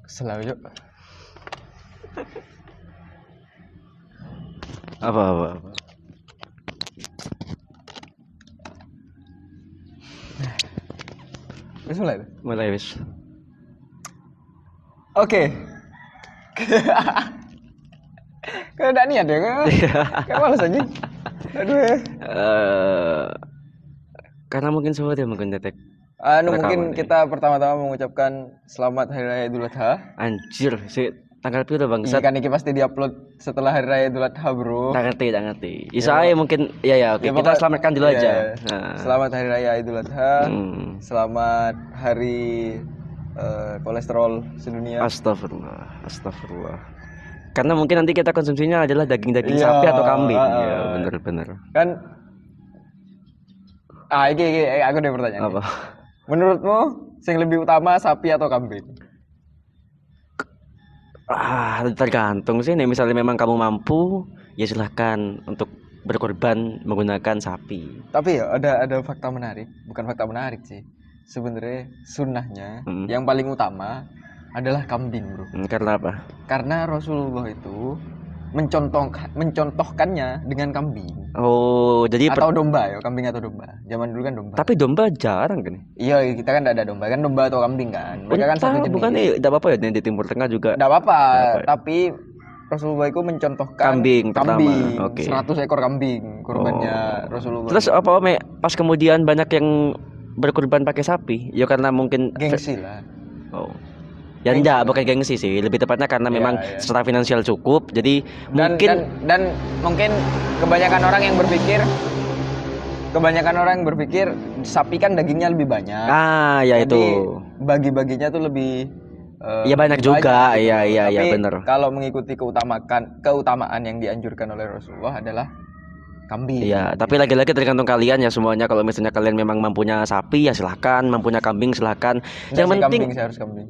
Kesel aku, Cuk. Apa? Wis mulai. Mulai wis. Oke. Kayak enggak niat ya, kayak males aja. Aduh. Karena mungkin sesuatu yang mungkin detek. Mungkin kita pertama-tama mengucapkan selamat Hari Raya Idul Adha. Anjir, si tanggal piro bangsat. Iya kan ini pasti diupload setelah Hari Raya Idul Adha, Bro. Tak ngerti. Isai mungkin ya oke. Kita selamatkan dulu aja. Nah. Selamat Hari Raya Idul Adha. Selamat Hari kolesterol sedunia. Astagfirullah. Karena mungkin nanti kita konsumsinya adalah daging-daging sapi atau kambing. Ya, bener. Kan iki aku ada pertanyaan. Apa? Menurutmu yang lebih utama sapi atau kambing? Tergantung sih. Nih, misalnya memang kamu mampu, ya silahkan untuk berkorban menggunakan sapi. Tapi ya ada fakta menarik, bukan fakta menarik sih. Sebenarnya sunnahnya yang paling utama adalah kambing, Bro. Karena apa? Karena Rasulullah itu mencontohkannya dengan kambing. Oh, jadi atau domba ya, kambing atau domba. Zaman dulu kan domba. Tapi domba jarang kan? Iya, kita kan enggak ada domba, kan domba atau kambing kan. Mereka kan satu jenis. Bukan enggak apa-apa ya di Timur Tengah juga. Enggak apa-apa, tapi Rasulullah itu mencontohkan kambing 100 ekor kambing kurbannya Rasulullah. Terus apa pas kemudian banyak yang berkurban pakai sapi? Ya karena mungkin gengsi lah. Oh. Ya enggak, bukan gengsi sih. Lebih tepatnya karena memang secara finansial cukup. Jadi dan mungkin kebanyakan orang yang berpikir sapi kan dagingnya lebih banyak. Ya jadi, itu. Bagi-baginya tuh lebih ya banyak juga. Iya benar. Kalau mengikuti keutamaan yang dianjurkan oleh Rasulullah adalah kambing. Iya, tapi lagi-lagi tergantung kalian ya semuanya. Kalau misalnya kalian memang mampunya sapi ya silahkan, mampunya kambing silahkan. Yang penting harus kambing.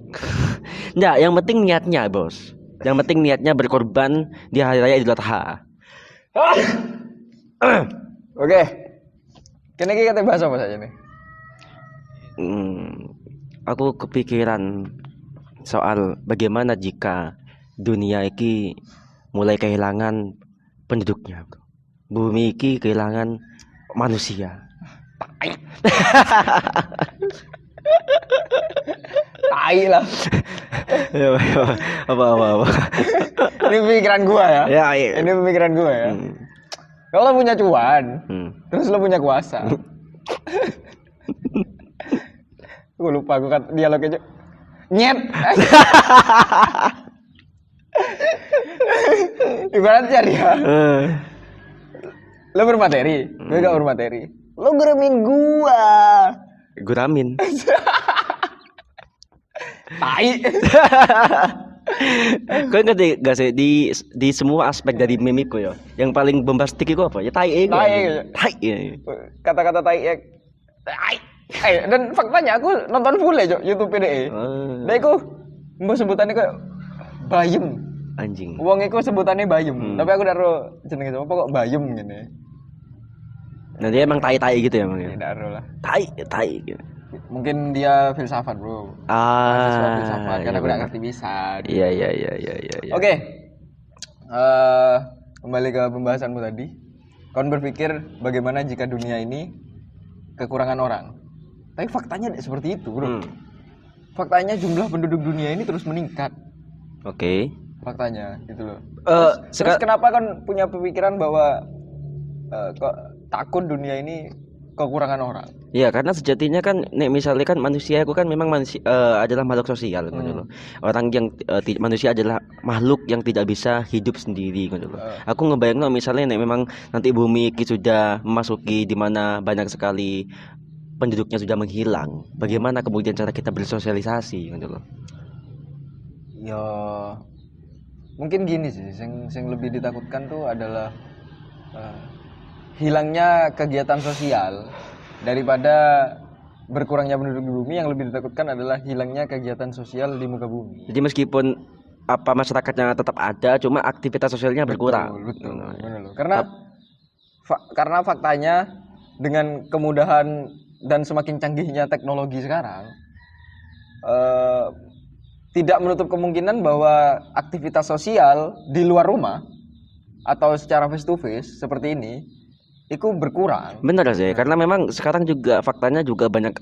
Enggak, yang penting niatnya, Bos. Yang penting niatnya berkorban di Hari Raya Idul Adha. Oke. Kini kita bahas apa saja nih? Aku kepikiran soal bagaimana jika dunia ini mulai kehilangan penduduknya, Bro. Bumi ini kehilangan manusia. Tai lah. Apa. Ini pemikiran gua ya. Iya. Ini pemikiran gua ya. Kalau punya cuan, terus lo punya kuasa. Gue lupa gue kan dialognya. Nyet. Ibaratnya dia. Lo bermateri, gue gak bermateri. Lo geramin gua. Guramin. Tai. Kau ngerti gak sih di semua aspek dari mimiku ya, yang paling bombastik itu apa? Ya tai. Kata-kata tai ya. Tai. Dan faktanya aku nonton full ya YouTube PDE. Nah aku mau sebutannya kayak bayem. Anjing. Wong iku sebutannya bayem. Tapi aku daro jenenge apa kok bayem gini. Nah dia emang tai gitu ya emang ya. Daro lah. Tai gitu. Mungkin dia filsafat, Bro. Filsafat karena aku enggak ngerti bisa. Iya. Oke. Kembali ke pembahasanmu tadi. Kau berpikir bagaimana jika dunia ini kekurangan orang? Tapi faktanya tidak seperti itu, Bro. Faktanya jumlah penduduk dunia ini terus meningkat. Oke. Faktanya gitu loh. Terus Terus kenapa kan punya pemikiran bahwa kok takut dunia ini kekurangan orang? Iya, karena sejatinya kan misalnya kan manusia itu kan memang adalah makhluk sosial gitu loh. Orang yang manusia adalah makhluk yang tidak bisa hidup sendiri gitu loh. Aku ngebayangin misalnya memang nanti bumi ini sudah memasuki di mana banyak sekali penduduknya sudah menghilang. Bagaimana kemudian cara kita bersosialisasi gitu loh. Ya mungkin gini sih, yang lebih ditakutkan tuh adalah hilangnya kegiatan sosial daripada berkurangnya penduduk di bumi. Yang lebih ditakutkan adalah hilangnya kegiatan sosial di muka bumi. Jadi meskipun apa masyarakatnya tetap ada, cuma aktivitas sosialnya berkurang. Betul. Karena faktanya dengan kemudahan dan semakin canggihnya teknologi sekarang, tidak menutup kemungkinan bahwa aktivitas sosial di luar rumah atau secara face to face seperti ini itu berkurang. Bener sih, karena memang sekarang juga faktanya juga banyak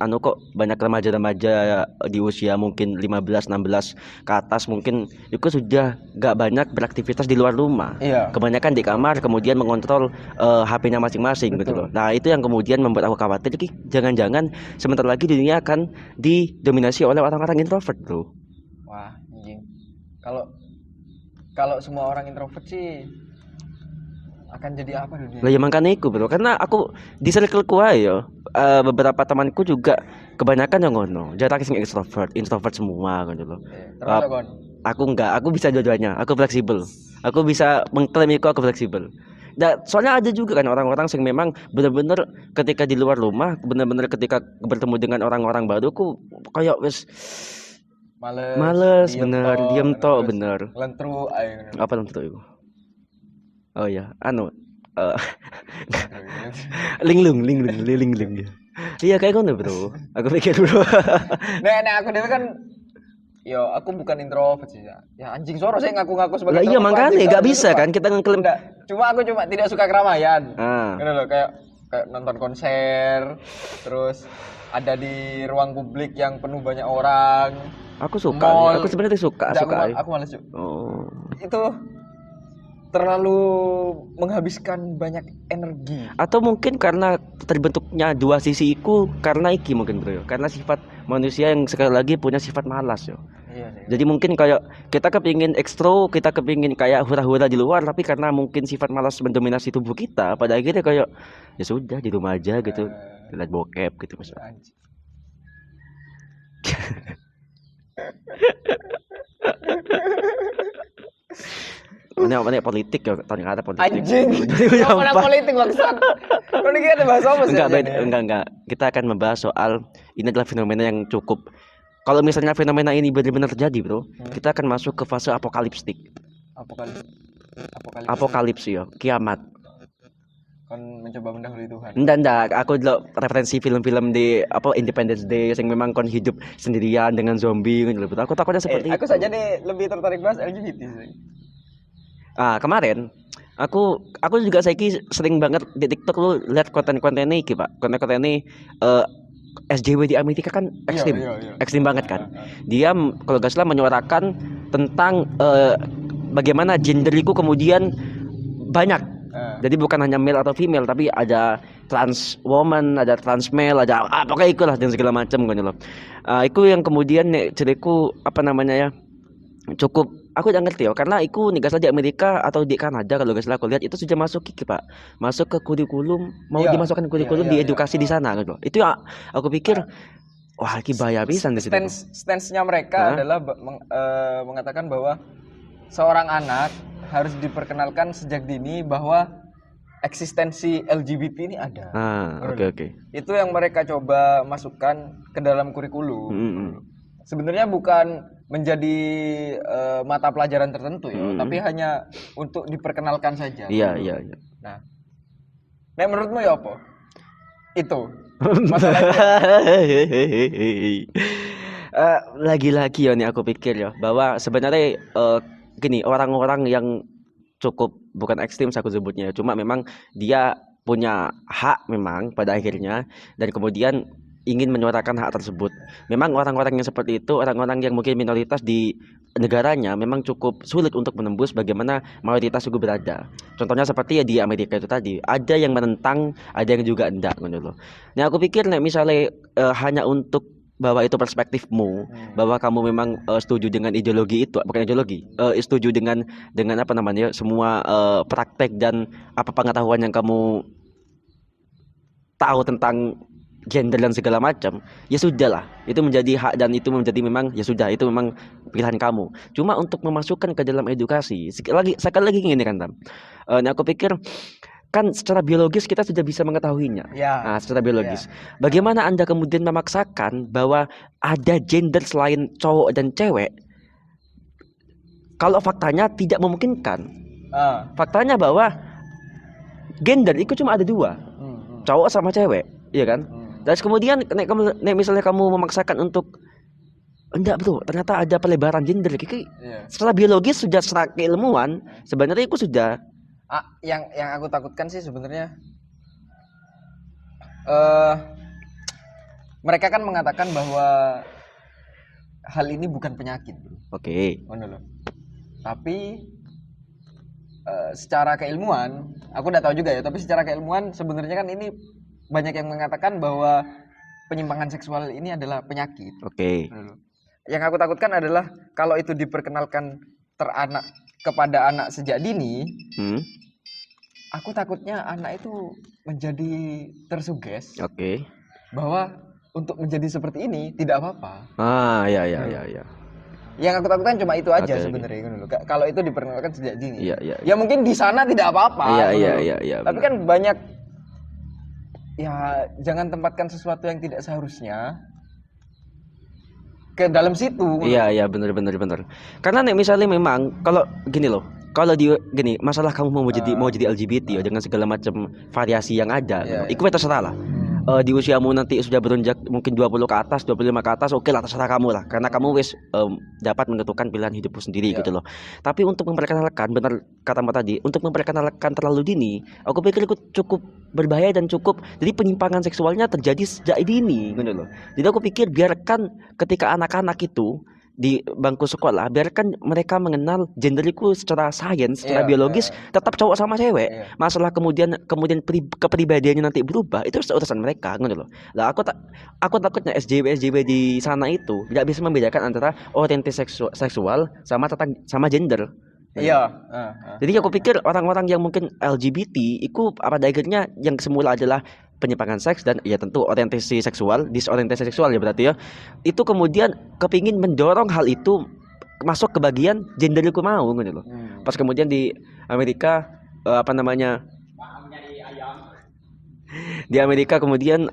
banyak remaja-remaja di usia mungkin 15 16 ke atas mungkin itu sudah gak banyak beraktivitas di luar rumah. Iya. Kebanyakan di kamar kemudian mengontrol HP-nya masing-masing gitu loh. Nah, itu yang kemudian membuat aku khawatir jangan-jangan sebentar lagi dunia akan didominasi oleh orang-orang introvert, Bro. Wah, anjing. Kalau semua orang introvert sih akan jadi apa dunia? Lah ya makanya iku bro, karena aku di circleku ae yo, beberapa temanku juga kebanyakan yang ngono, jarang sing introvert semua gitu loh. Termasuk kon. Aku enggak, aku bisa dua-duanya, aku fleksibel. Aku bisa mengklaim iku aku fleksibel. Dan soalnya ada juga kan orang-orang yang memang benar-benar ketika di luar rumah, benar-benar ketika bertemu dengan orang-orang baru ku kayak wis males bener, diem tok bener. Lentru ae. Apa lentru itu? Oh ya, linglung ya. Iya kayak ngono bro. Aku pikir bro. Nek aku dewe kan, yo aku bukan introvert sih ya. Ya anjing soro saya ngaku-ngaku sebagai. Lah iya makanya nggak bisa kan kita ngeklaim. Aku cuma tidak suka keramaian. Ah. Gitu loh, kayak nonton konser, terus ada di ruang publik yang penuh banyak orang. Aku suka. Aku sebenarnya suka. Aku malas. Oh. Itu terlalu menghabiskan banyak energi. Atau mungkin karena terbentuknya dua sisi iku karena iki mungkin bro, karena sifat manusia yang sekali lagi punya sifat malas yo. Iya, iya. Jadi mungkin kayak kita kepingin ekstro, kita kepingin kayak hura-hura di luar, tapi karena mungkin sifat malas mendominasi tubuh kita, pada akhirnya kayak ya sudah di rumah aja gitu, lihat bokep gitu misalnya. Ini politik ya, ternyata politik. Anjing. Mana politik maksud? Kau ini ada bahasa apa sih? Enggak. Kita akan membahas soal ini adalah fenomena yang cukup. Kalau misalnya fenomena ini benar-benar terjadi, bro, kita akan masuk ke fase apokaliptik. Apokalips ya, kiamat. Kon mencoba mendahului Tuhan. Enggak. Aku dulu referensi film-film di Independence Day yang memang kon hidup sendirian dengan zombie gitu. Aku takutnya seperti itu. Aku saja nih lebih tertarik bahas LGBT sih. Kemarin aku juga sering banget di TikTok lu lihat konten-konten ini Pak. Konten-konten ini SJW di Amerika kan ekstrim. Iya. Ekstrim banget kan. Dia kalau gak salah menyuarakan tentang bagaimana gender itu kemudian banyak. Jadi bukan hanya male atau female tapi ada trans woman, ada trans male, ada pokoknya ikulah dan segala macam kan loh. Itu yang kemudian ceriku cukup aku tidak ngerti ya karena aku nih di Amerika atau di Kanada kalau gak salah aku lihat itu sudah masuk Pak, masuk ke kurikulum dimasukkan kurikulum di edukasi di sana gitu. Itu ya aku pikir wah ini bahaya pisan di situ. Stance-nya mereka adalah mengatakan bahwa seorang anak harus diperkenalkan sejak dini bahwa eksistensi LGBT ini ada. Oke. Itu yang mereka coba masukkan ke dalam kurikulum. Sebenarnya bukan menjadi mata pelajaran tertentu ya, tapi hanya untuk diperkenalkan saja. Iya. Nah, menurutmu ya apa? Itu lagi-lagi ya nih aku pikir ya bahwa sebenarnya gini orang-orang yang cukup bukan ekstrim aku sebutnya, cuma memang dia punya hak memang pada akhirnya dan kemudian ingin menyuarakan hak tersebut. Memang orang-orang yang seperti itu, orang-orang yang mungkin minoritas di negaranya memang cukup sulit untuk menembus bagaimana mayoritas itu berada. Contohnya seperti ya di Amerika itu tadi, ada yang menentang, ada yang juga enggak gitu loh. Nah, aku pikir misalnya hanya untuk bahwa itu perspektifmu, bahwa kamu memang setuju dengan ideologi itu, bukan ideologi, setuju dengan semua praktek dan apa pengetahuan yang kamu tahu tentang gender dan segala macam, ya sudahlah, itu menjadi hak dan itu menjadi memang ya sudah, itu memang pilihan kamu. Cuma untuk memasukkan ke dalam edukasi, sekali lagi gini kan Tam, nah aku pikir kan secara biologis kita sudah bisa mengetahuinya. Nah, secara biologis. Bagaimana Anda kemudian memaksakan bahwa ada gender selain cowok dan cewek? Kalau faktanya tidak memungkinkan. Faktanya bahwa gender itu cuma ada dua. cowok sama cewek, iya kan? Terus kemudian nek misalnya kamu memaksakan untuk enggak bro, ternyata ada pelebaran gender. Secara biologis sudah secara keilmuan sebenarnya itu sudah. Yang aku takutkan sih sebenarnya mereka kan mengatakan bahwa hal ini bukan penyakit, bro. Oke. Tapi secara keilmuan, aku udah tahu juga ya. Tapi secara keilmuan sebenarnya kan ini banyak yang mengatakan bahwa penyimpangan seksual ini adalah penyakit. Oke. Yang aku takutkan adalah kalau itu diperkenalkan kepada anak sejak dini, aku takutnya anak itu menjadi tersuges. Oke. Bahwa untuk menjadi seperti ini tidak apa-apa. Ya. Yang aku takutkan cuma itu aja sebenarnya. Kalau itu diperkenalkan sejak dini. Ya mungkin di sana tidak apa-apa. Iya. Tapi kan banyak, ya jangan tempatkan sesuatu yang tidak seharusnya ke dalam situ. Iya, benar. Karena nih misalnya memang kalau gini loh, kalau gini masalah kamu mau jadi LGBT ya dengan segala macam variasi yang ada, itu terserah lah. Di usiamu nanti sudah beronjak mungkin 20 ke atas, 25 ke atas, oke lah terserah kamu lah, karena kamu wis dapat menentukan pilihan hidupmu sendiri gitu loh. Tapi untuk memperkenalkan, benar katamu tadi, untuk memperkenalkan terlalu dini, aku pikir itu cukup berbahaya dan cukup jadi penyimpangan seksualnya terjadi sejak dini gitu loh. Jadi aku pikir biarkan ketika anak-anak itu di bangku sekolah, biarkan mereka mengenal gender itu secara sains, secara biologis, tetap cowok sama cewek. Masalah kemudian kepribadiannya nanti berubah, itu urusan mereka gitu loh. Lah aku takutnya SJW di sana itu tidak bisa membedakan antara orientasi seksual sama gender. Jadi aku pikir orang-orang yang mungkin LGBT itu pada akhirnya yang semula adalah penyimpangan seks dan ya tentu orientasi seksual, disorientasi seksual ya berarti ya. Itu kemudian kepingin mendorong hal itu masuk ke bagian gender itu mau gitu loh. Pas kemudian di Amerika di Amerika kemudian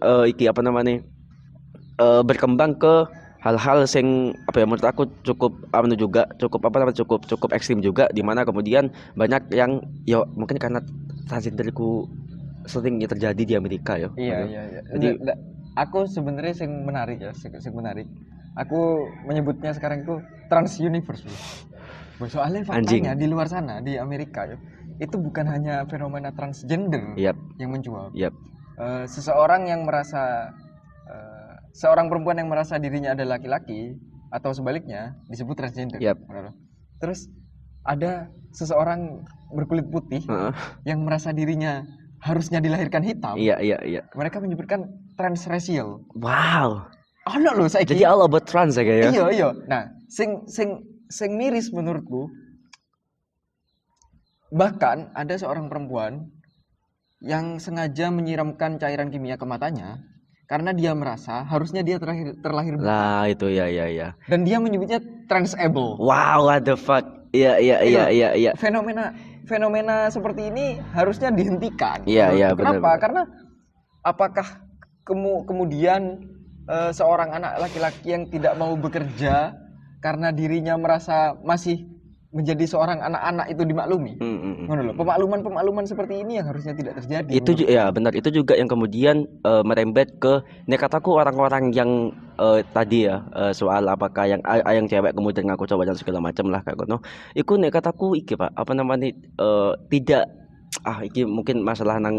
berkembang ke hal-hal yang menurut aku cukup ekstrim juga, di mana kemudian banyak yang mungkin karena transgenderku seringnya terjadi di Amerika ya. Iya. Jadi aku sebenarnya yang menarik. Aku menyebutnya sekarang itu trans universe. Soalnya faktanya di luar sana di Amerika ya, itu bukan hanya fenomena transgender yang mencuat. Seseorang yang merasa seorang perempuan yang merasa dirinya adalah laki-laki atau sebaliknya disebut transgender. Terus ada seseorang berkulit putih yang merasa dirinya harusnya dilahirkan hitam. Iya. Mereka menyebutkan transracial. Wow. Loh saya. Jadi all about trans ya kayak. Iya. Nah, sing miris menurutku, bahkan ada seorang perempuan yang sengaja menyiramkan cairan kimia ke matanya karena dia merasa harusnya dia terlahir buta. Lah itu ya. Dan dia menyebutnya transable. Wow, what the fuck. Iya. Fenomena seperti ini harusnya dihentikan. Iya. Kenapa? Karena apakah kemudian seorang anak laki-laki yang tidak mau bekerja karena dirinya merasa masih menjadi seorang anak-anak itu dimaklumi? Pemakluman seperti ini yang harusnya tidak terjadi. Itu ya benar, itu juga yang kemudian merembet ke kataku orang-orang yang tadi ya soal apakah yang cewek kemudian ngaku cowok dan segala macam lah kayak gitu. Iku kataku iki Pak, tidak iki mungkin masalah nang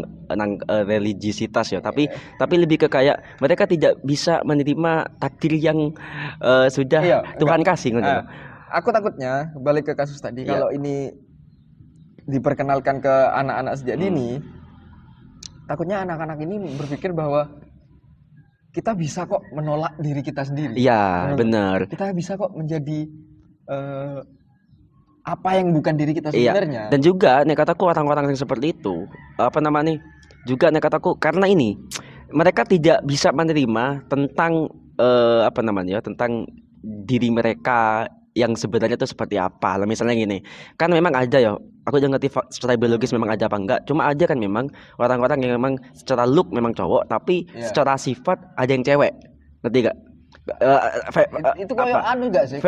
religiositas ya, tapi lebih ke kayak mereka tidak bisa menerima takdir yang sudah Tuhan kasih gitu. Aku takutnya balik ke kasus tadi, kalau ini diperkenalkan ke anak-anak sejak dini, takutnya anak-anak ini berpikir bahwa kita bisa kok menolak diri kita sendiri. Iya, benar. Kita bisa kok menjadi apa yang bukan diri kita sebenarnya. Dan juga kataku orang-orang yang seperti itu juga kataku karena ini mereka tidak bisa menerima tentang tentang diri mereka yang sebenarnya itu seperti apa. Lah misalnya gini, kan memang ada ya, aku udah ngerti secara biologis memang ada apa enggak, cuma ada kan memang orang-orang yang memang secara look memang cowok tapi secara sifat ada yang cewek, ngerti gak? Itu kayak enggak sih?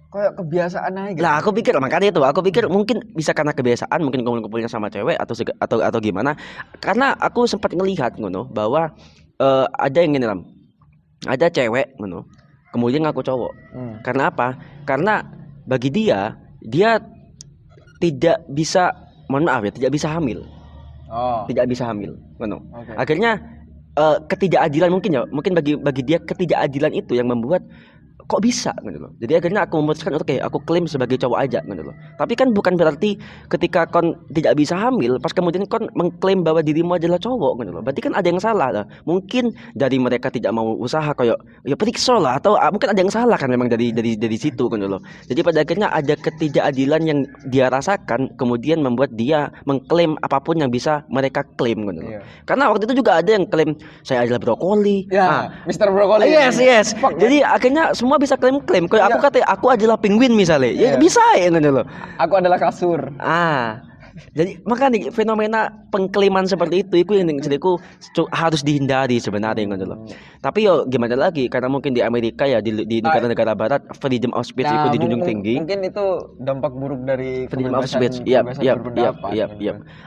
kayak kebiasaan aja gitu. Lah aku pikir makanya itu, aku pikir mungkin bisa karena kebiasaan, mungkin kumpul-kumpulnya sama cewek atau gimana. Karena aku sempat ngelihat ngono bahwa ada yang gini Lam. Ada cewek ngono. Kemudian ngaku cowok. Karena apa? Karena bagi dia tidak bisa, mohon maaf ya, tidak bisa hamil. Tidak bisa hamil ngono. Akhirnya ketidakadilan mungkin bagi dia ketidakadilan itu yang membuat kok bisa gitu loh. Jadi akhirnya aku memutuskan oke, aku klaim sebagai cowok aja gitu loh. Tapi kan bukan berarti ketika kon tidak bisa hamil pas kemudian kon mengklaim bahwa dirimu adalah cowok gitu loh. Berarti kan ada yang salah lah. Mungkin dari mereka tidak mau usaha kayak ya periksa lah, atau mungkin ada yang salah kan memang dari situ gitu loh. Jadi pada akhirnya ada ketidakadilan yang dia rasakan kemudian membuat dia mengklaim apapun yang bisa mereka klaim gitu loh. Karena waktu itu juga ada yang klaim saya adalah brokoli. Ya, Mr. Brokoli. Yes. Jadi akhirnya semua bisa klaim. Kayak aku kata aku adalah penguin misalnya. Ya bisa ya gitu loh. Aku adalah kasur. Jadi makanya fenomena pengklaiman seperti itu yang menurutku harus dihindari sebenarnya gitu loh. Tapi yo gimana lagi, karena mungkin di Amerika ya di negara-negara barat freedom of speech itu dijunjung tinggi. Mungkin itu dampak buruk dari freedom of speech. Iya.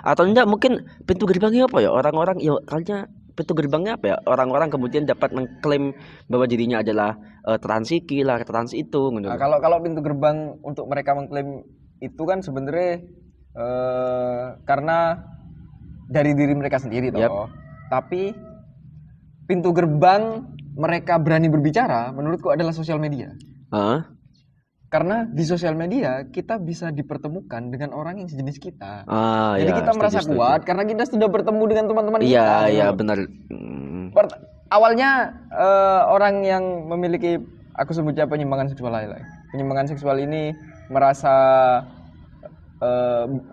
Atau enggak mungkin pintu gerbangnya apa ya? Orang-orang ya kayaknya pintu gerbangnya apa ya? Orang-orang kemudian dapat mengklaim bahwa dirinya adalah transiki lah, trans itu gitu. Nah, kalau pintu gerbang untuk mereka mengklaim itu kan sebenarnya karena dari diri mereka sendiri toh. Tapi pintu gerbang mereka berani berbicara menurutku adalah sosial media. Karena di sosial media kita bisa dipertemukan dengan orang yang sejenis kita. Jadi kita merasa kuat karena kita sudah bertemu dengan teman-teman kita. Iya, benar. Awalnya orang yang memiliki, aku sebutnya penyimpangan seksual penyimpangan seksual ini merasa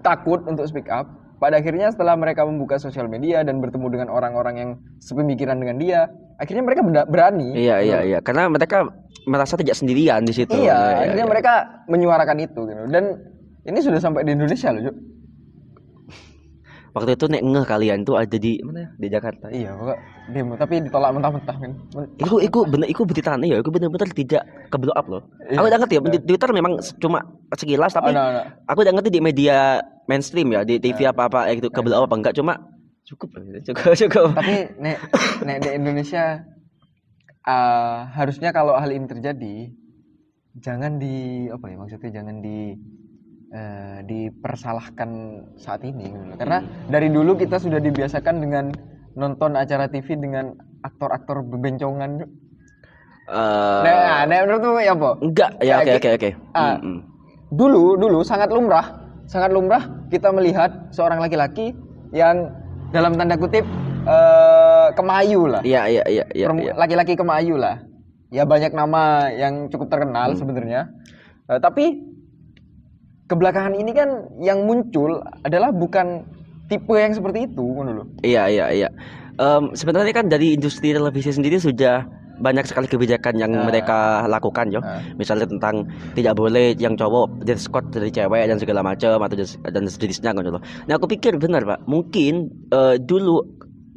takut untuk speak up. Pada akhirnya setelah mereka membuka sosial media dan bertemu dengan orang-orang yang sepemikiran dengan dia, akhirnya mereka berani. Iya. Karena mereka merasa tidak sendirian di situ. Akhirnya mereka menyuarakan itu gitu. Dan ini sudah sampai di Indonesia loh, Juk. Waktu itu nek ngeh kalian tuh ada di mana ya? Di Jakarta. Iya, pokok demo tapi ditolak mentah-mentah kan. Iku beritanya ya, iku bener-bener tidak ke blow up loh. Aku udah ngerti ya, di Twitter memang cuma sekilas tapi aku udah ngerti di media mainstream ya, di TV apa gitu ke blow up apa enggak, cuma cukup. Tapi nek di Indonesia harusnya kalau hal ini terjadi jangan dipersalahkan saat ini karena dari dulu kita sudah dibiasakan dengan nonton acara TV dengan aktor-aktor bebencongan. Menurutmu ya apa? Enggak, ya oke. Dulu sangat lumrah kita melihat seorang laki-laki yang dalam tanda kutip kemayu lah. Iya. Laki-laki kemayu lah. Ya banyak nama yang cukup terkenal sebenarnya. Tapi kebelakangan ini kan yang muncul adalah bukan tipe yang seperti itu, menurut. Iya. Sebenarnya kan dari industri televisi sendiri sudah banyak sekali kebijakan yang mereka lakukan misalnya tentang tidak boleh yang cowok dress code dari cewek dan segala macam atau dan sejenisnya gitu loh. Nah aku pikir benar Pak, mungkin dulu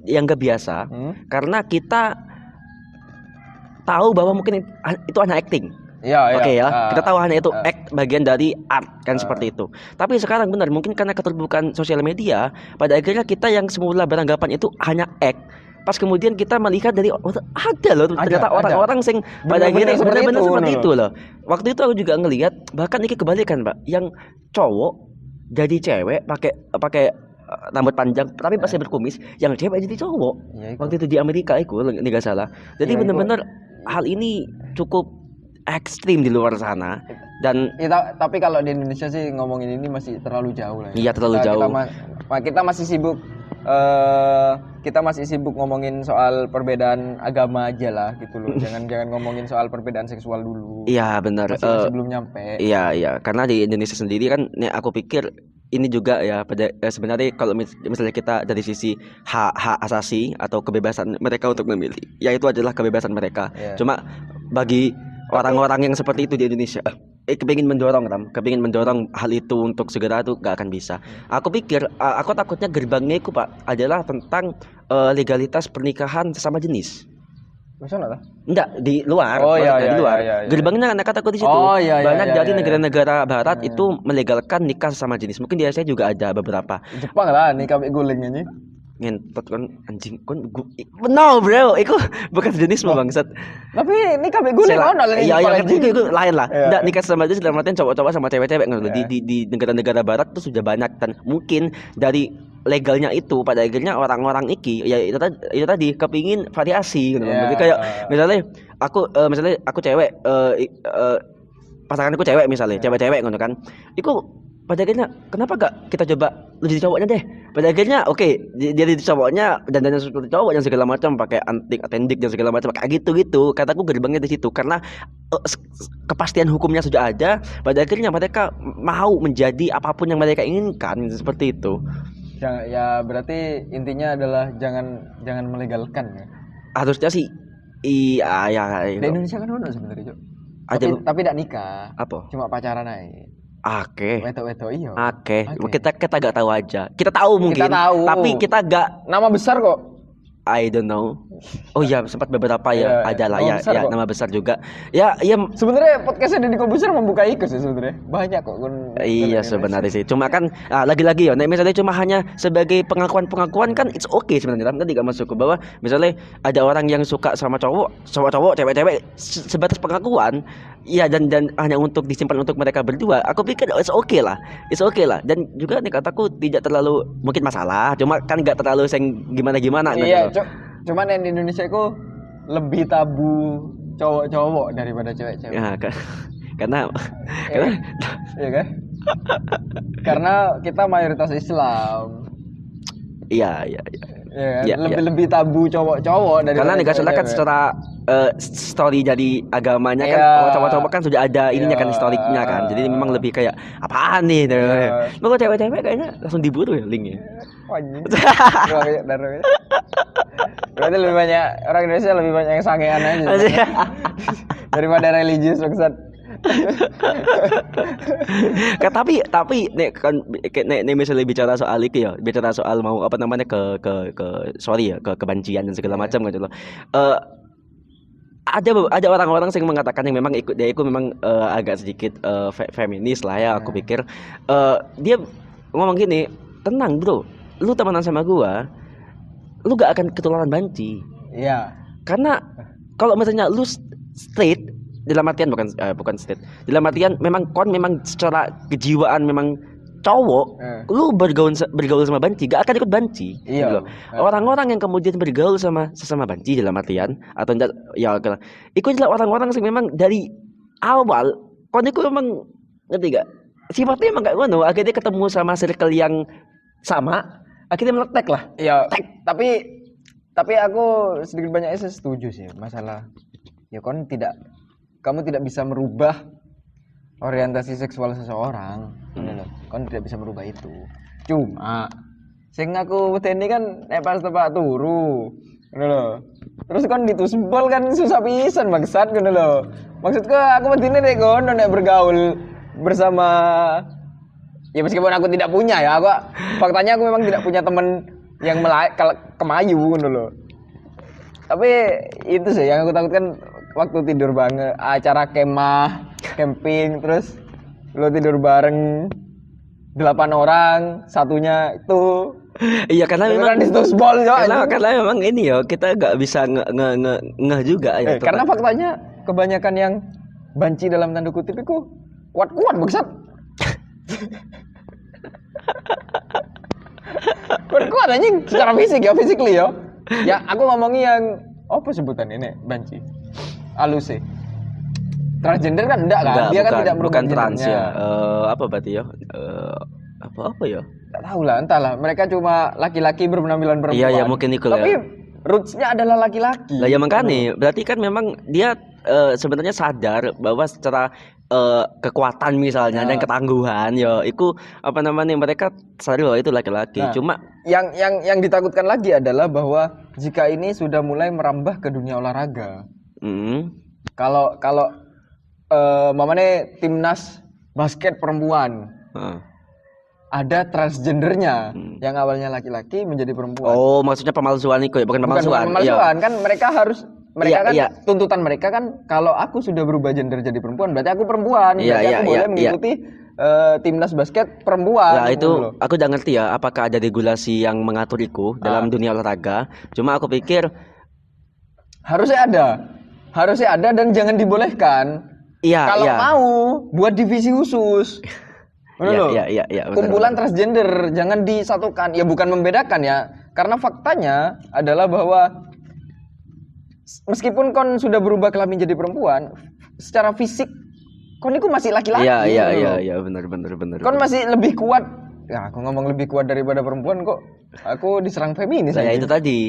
yang gak biasa karena kita tahu bahwa mungkin itu hanya acting. Kita tahu hanya itu act bagian dari art kan seperti itu. Tapi sekarang benar mungkin karena keterbukaan sosial media, pada akhirnya kita yang semula beranggapan itu hanya act, pas kemudian kita melihat dari ada loh ternyata orang-orang sing pada akhirnya benar-benar seperti itu loh. Waktu itu aku juga ngelihat bahkan ini kebalikan Pak, yang cowok jadi cewek pakai rambut panjang tapi masih berkumis, yang cewek jadi cowok. Waktu itu di Amerika itu nggak salah. Jadi benar-benar hal ini cukup ekstrim di luar sana dan tapi kalau di Indonesia sih ngomongin ini masih terlalu jauh lah. Iya terlalu jauh. Kita masih sibuk ngomongin soal perbedaan agama aja lah gitu loh. jangan ngomongin soal perbedaan seksual dulu. Iya benar. Sebelum nyampe. Iya karena di Indonesia sendiri kan aku pikir ini juga ya sebenarnya kalau misalnya kita dari sisi hak asasi atau kebebasan mereka untuk memilih, ya itu adalah kebebasan mereka. Cuma bagi orang-orang yang seperti itu di Indonesia kepingin mendorong hal itu untuk segera tuh gak akan bisa. Aku pikir aku takutnya gerbangnya itu Pak adalah tentang legalitas pernikahan sesama jenis. Masa lah? Enggak, di luar. Oh, iya, di iya, luar. iya, iya. Gerbangnya anak kataku di situ. Oh, iya, iya, Banyak iya, dari iya, negara-negara barat itu melegalkan nikah sama jenis. Mungkin di Asia juga ada beberapa. Jepang lah nih kabeh guling ini. Ngentot kan anjing kon no bro, itu bukan jenis bangsat. Tapi ini kabeh guling ono lah iya Jepang anjing. itu lain lah. Iya. Enggak nikah sama jenis dalam artian cowok-cowok sama cewek-cewek ngono loh. Iya. Di negara-negara barat tuh sudah banyak dan mungkin dari legalnya itu pada akhirnya orang-orang iki ya itu tadi kepingin variasi gitu. Iya. Jadi kayak misalnya aku cewek pasanganku cewek misalnya, cewek-cewek ngono kan. Iku pada akhirnya kenapa gak kita coba lu jadi cowoknya deh. Pada akhirnya oke, dia jadi cowoknya dan seperti cowok yang segala macam pakai antik, atendik dan segala macam kayak gitu. Kataku gerbangnya di situ karena kepastian hukumnya sudah ada. Pada akhirnya mereka mau menjadi apapun yang mereka inginkan seperti itu. Ya berarti intinya adalah jangan melegalkan ya. Harusnya sih iya ya. Di Indonesia kan ono sebenarnya, Cuk. Ada Tapi tidak nikah. apa? Cuma pacaran aja. Oke. Wetok-wetok iya. Oke. Kita gak tahu aja. Kita tahu mungkin. Kita tahu. Tapi kita gak. Nama besar kok. I don't know. Oh iya sempat beberapa ya Iya, ada lah nama ya besar kok. nama besar juga. Ya Sebenarnya podcastnya Deddy Kobuser membuka ikut sih sebenarnya. Banyak kok. iya sebenarnya sih. Cuma kan lagi-lagi ya. Misalnya cuma hanya sebagai pengakuan kan it's okay sebenarnya. Tapi kan masuk ke bahwa misalnya ada orang yang suka sama cowok, cewek-cewek sebatas pengakuan. Iya dan hanya untuk disimpan untuk mereka berdua. Aku pikir it's okay lah. Dan juga nih kataku tidak terlalu mungkin masalah. Cuma kan nggak terlalu gimana-gimana. Iya, cuman yang di Indonesia itu lebih tabu cowok-cowok daripada cewek-cewek. Ya, karena iya kan? Karena kita mayoritas Islam. iya. Ya, Iya, lebih tabu cowok-cowok daripada karena nikah salah kan cewek-cewek. secara story dari agamanya kan Iya. cowok-cowok kan sudah ada ininya kan Iya. historiknya kan. Jadi memang lebih kayak apaan nih? Iya. Kok cewek-cewek kayaknya langsung diburu ya linknya. Anjing. Darahnya. Berarti lebih banyak orang Indonesia lebih banyak yang sangean aja. Daripada religius maksud. tapi nek misalnya bicara soal itu ya, bicara soal mau apa namanya ke kebencian dan segala macam gitu loh. Ada orang-orang yang mengatakan yang memang dia memang agak sedikit feminis lah ya aku pikir. Dia ngomong gini, tenang bro, lu temenan sama gua, lu gak akan ketularan banci. Iya. Karena kalau misalnya lu straight dalam artian bukan straight, dalam artian memang secara kejiwaan memang cowok, lu bergaul sama banci gak akan ikut banci. Iya. Gitu loh. Orang-orang yang kemudian bergaul sama sesama banci dalam artian atau enggak ya itu adalah orang-orang yang memang dari awal kon itu memang ngerti gak sifatnya emang gak ngono, akhirnya ketemu sama circle yang sama akhirnya meletek lah. Iya. Tapi aku sedikit banyaknya setuju sih masalah ya kamu tidak bisa merubah orientasi seksual seseorang. Kan tidak bisa merubah itu. Cuma sing aku ini kan nek pas tepak turu. Ngono lho. Terus kan ditusbol kan susah pisan maksud ngono lho. Maksudku aku medine nek ngono nek bergaul bersama ya meskipun aku tidak punya ya, faktanya aku memang tidak punya teman yang kemayu ngono lho. Tapi itu sih yang aku takutkan waktu tidur banget acara kemah, camping terus lo tidur bareng 8 orang, satunya itu. Iya karena memang ditusbol yo. Karena memang ini yo kita nggak bisa ngeh juga ya. Karena faktanya kebanyakan yang banci dalam tanda kutip itu kuat-kuat maksud. Kuat anjing secara fisik ya, physically yo. Ya aku ngomongin yang apa sebutan ini banci. Alus sih. Transgender kan enggak kan? Dia kan tidak bukan trans gendernya. ya. Apa berarti ya? Apa ya? Enggak tahu lah, entahlah. Mereka cuma laki-laki berpenampilan perempuan. Iya ya mungkin itu Tapi ya. roots-nya adalah laki-laki. Lah ya makanya, berarti kan memang dia sebenarnya sadar bahwa secara kekuatan misalnya dan ketangguhan ya itu apa namanya mereka sadar bahwa itu laki-laki. Cuma yang ditakutkan lagi adalah bahwa jika ini sudah mulai merambah ke dunia olahraga. Kalau mamane timnas basket perempuan ada transgendernya yang awalnya laki-laki menjadi perempuan. Oh maksudnya pemalsuan itu ya bukan pemalsuan. Bukan pemalsuan kan mereka harus mereka Iya, kan iya. tuntutan mereka kan kalau aku sudah berubah gender jadi perempuan berarti aku perempuan, Iya, berarti iya, aku boleh iya, mengikuti timnas basket perempuan. Lah gitu itu loh. aku udah ngerti ya apakah ada regulasi yang mengatur itu dalam dunia olahraga. Cuma aku pikir Harusnya ada dan jangan dibolehkan. iya, Kalau iya. mau buat divisi khusus. Ngono Iya, loh. iya, benar, Kumpulan benar. transgender jangan disatukan. Ya bukan membedakan ya. Karena faktanya adalah bahwa meskipun kon sudah berubah kelamin jadi perempuan, secara fisik kon itu masih laki-laki. Iya, ngono loh. benar. Kon masih lebih kuat. Ya, aku ngomong lebih kuat daripada perempuan kok. Aku diserang feminis Lah ya aja. itu tadi.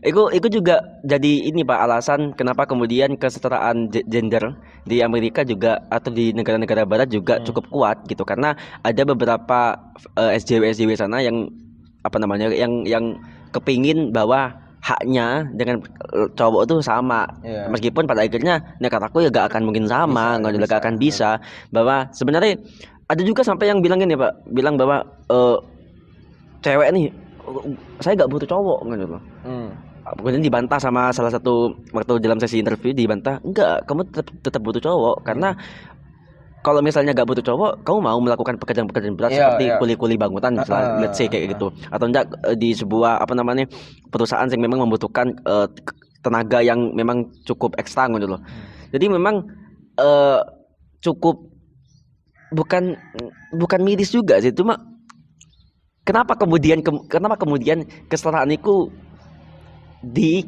Itu juga jadi ini Pak alasan kenapa kemudian kesetaraan gender di Amerika juga atau di negara-negara barat juga cukup kuat gitu karena ada beberapa SJW sana yang apa namanya yang kepingin bahwa haknya dengan cowok itu sama. Iya. Meskipun pada akhirnya nekat aku ya gak akan mungkin sama, Bisa, gak akan bisa bahwa sebenarnya ada juga sampai yang bilang gini Pak, bilang bahwa cewek nih saya gak butuh cowok gitu loh. Kemudian dibantah sama salah satu waktu dalam sesi interview dibantah, enggak, kamu tetap butuh cowok karena kalau misalnya gak butuh cowok, kamu mau melakukan pekerjaan-pekerjaan berat Iya, seperti iya. kuli-kuli bangunan misalnya, let's say kayak gitu, atau enggak di sebuah apa namanya perusahaan yang memang membutuhkan tenaga yang memang cukup ekstra gitu loh. Jadi memang cukup bukan miris juga sih, cuma kenapa kemudian kesetaraan itu di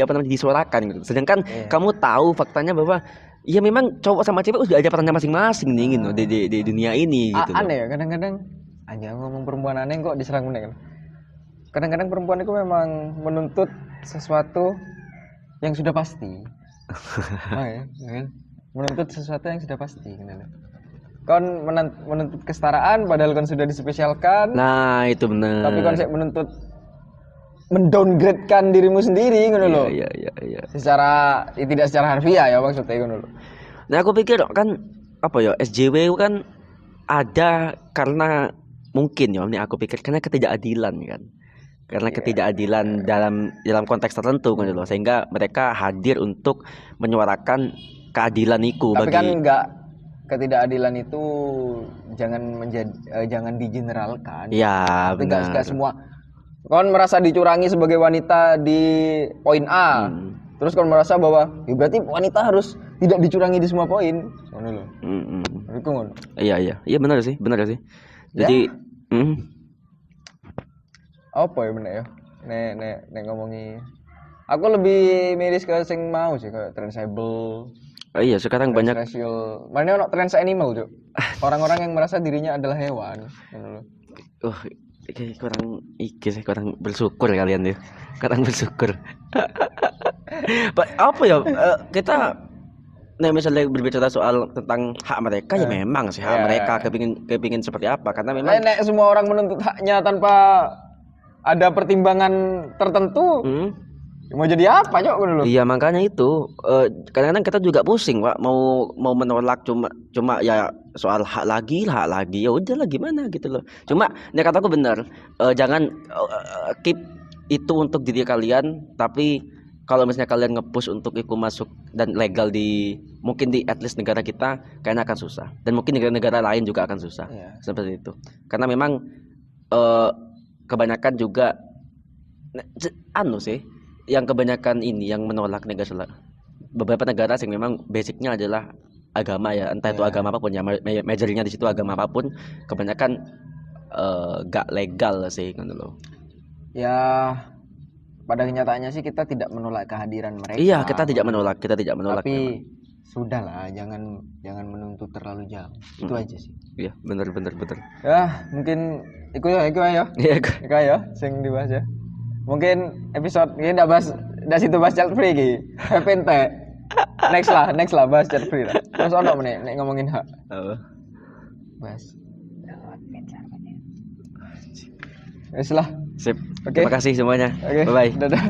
apa namanya disuarakan gitu. Sedangkan kamu tahu faktanya bahwa ya memang cowok sama cewek udah ada perannya masing-masing nih gitu di dunia ini gitu. Aneh ya kadang-kadang aja ngomong perempuan aneh kok diserang meneh kan. Kadang-kadang perempuan itu memang menuntut sesuatu yang sudah pasti. Ya kan? Menuntut sesuatu yang sudah pasti gitu. Kon menuntut kesetaraan padahal kon sudah dispesialkan. Nah, itu benar. Tapi kon menuntut mendowngradekan dirimu sendiri ngono lho. Iya. Tidak secara harfiah ya maksudnya ngono lho. Nah, aku pikir kan apa ya SJW itu kan ada karena mungkin ya ini aku pikir karena ketidakadilan kan. Karena ketidakadilan dalam konteks tertentu kan loh sehingga mereka hadir untuk menyuarakan keadilan itu Tapi bagi kan enggak ketidakadilan itu jangan digeneralkan. ya Tapi benar. enggak semua. Kon merasa dicurangi sebagai wanita di poin A. Terus kon merasa bahwa ya berarti wanita harus tidak dicurangi di semua poin. Ngono lho. Iku ngono. Iya benar sih. Jadi apa ya bener ya? Nek ngomongi aku lebih miris ke sing mau sih kayak transable. iya sekarang banyak Transracial. Mana ono trans animal, Cuk. Orang-orang yang merasa dirinya adalah hewan. Ngono lho. kurang bersyukur kalian ya. Kurang bersyukur. Apa ya kita misalnya berbicara soal tentang hak mereka ya memang sih hak mereka kepingin seperti apa karena memang nek semua orang menuntut haknya tanpa ada pertimbangan tertentu mau jadi apa Cok ngono lho. Iya makanya itu kadang-kadang kita juga pusing Pak mau menolak cuma ya soal hak lagi ya udahlah gimana gitu loh. Cuma nek kataku benar jangan keep itu untuk diri kalian tapi kalau misalnya kalian nge-push untuk ikut masuk dan legal mungkin di at least negara kita kayaknya akan susah dan mungkin negara-negara lain juga akan susah seperti itu karena memang kebanyakan juga sih yang kebanyakan ini yang menolak negara beberapa negara yang memang basicnya adalah agama ya entah itu agama apapun ya majornya di situ agama apapun kebanyakan gak legal sih gitu loh. Ya pada kenyataannya sih kita tidak menolak kehadiran mereka. Iya, kita tidak menolak. Tapi memang. Sudahlah, jangan menuntut terlalu jauh. Itu aja sih. Iya, benar. Ya, mungkin iku ya. Iya, Iku ya sing dibahas ya. Mungkin episode ini ndak situ bahas child free iki. Pente. Next lah bahas child free lah. Terus ono meneh nek ngomongin hak. Bahas. Wes lah. Sip. Oke. Terima kasih semuanya. Oke. Bye bye. Dadah.